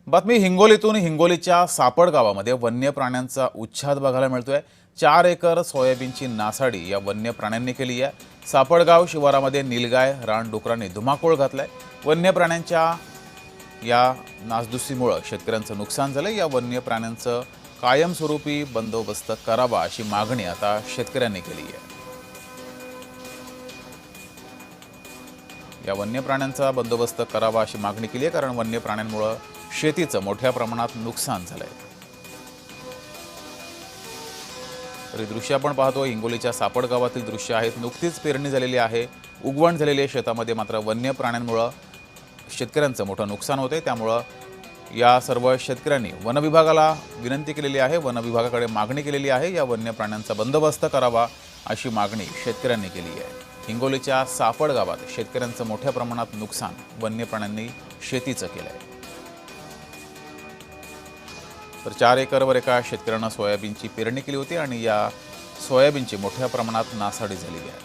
बातमी हिंगोलीतून. हिंगोलीच्या सापड गावामध्ये वन्य प्राण्यांचा उच्छाद बघायला मिळतोय. 4 एकर सोयाबीनची नासाडी या वन्य प्राण्यांनी केली आहे. सापडगाव शिवारामध्ये नीलगाय रानडुकरांनी धुमाकूळ घातलाय. वन्य प्राण्यांच्या या नासधुसीमुळे शेतकऱ्यांचं नुकसान झालं. या वन्य प्राण्यांचं कायमस्वरूपी बंदोबस्त करावा अशी मागणी आता शेतकऱ्यांनी केली आहे. या वन्य प्राण्यांचा बंदोबस्त करावा अशी मागणी केली आहे, कारण वन्य प्राण्यांमुळे शेतीचं मोठ्या प्रमाणात नुकसान झालंय. तरी दृश्य आपण पाहतो, हिंगोलीच्या सापड गावातील दृश्य आहेत. नुकतीच पेरणी झालेली आहे, उगवण झालेली आहे शेतामध्ये, मात्र वन्य प्राण्यांमुळे शेतकऱ्यांचं मोठं नुकसान होते. त्यामुळं या सर्व शेतकऱ्यांनी वन विभागाला विनंती केलेली आहे, वन विभागाकडे मागणी केलेली आहे. या वन्य प्राण्यांचा बंदोबस्त करावा अशी मागणी शेतकऱ्यांनी केली आहे. हिंगोलीच्या सापड गावात शेतकऱ्यांचं मोठ्या प्रमाणात नुकसान वन्य प्राण्यांनी शेतीचं केलं आहे. तर 4 एकरवर एका शेतकऱ्यानं सोयाबीनची पेरणी केली होती आणि या सोयाबीनची मोठ्या प्रमाणात नासाडी झालेली आहे.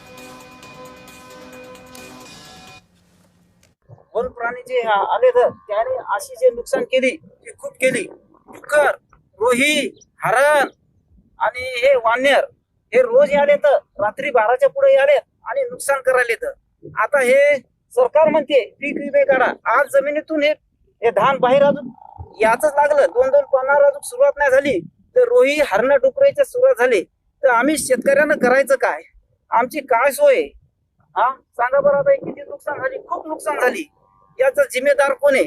वन प्राणी जे आले तर त्याने अशी जे नुकसान केली ती खूप केली. डुक्कर, रोही, हरण आणि हे वानर हे रोज आले तर रात्री 12च्या पुढे आले आणि नुकसान करायला तर आता हे सरकार म्हणते पीक विमे काढा. आज जमिनीतून हे धान बाहेर अजून याच लागलं, 2-2 पानावर अजून सुरुवात नाही झाली तर रोही हरण डुकराची सुरुवात झाली तर आम्ही शेतकऱ्यांना करायचं काय? आमची काय सोय? हा सांगा बरं. आता किती नुकसान झाली, खूप नुकसान झाली. याचा जिम्मेदार कोण आहे?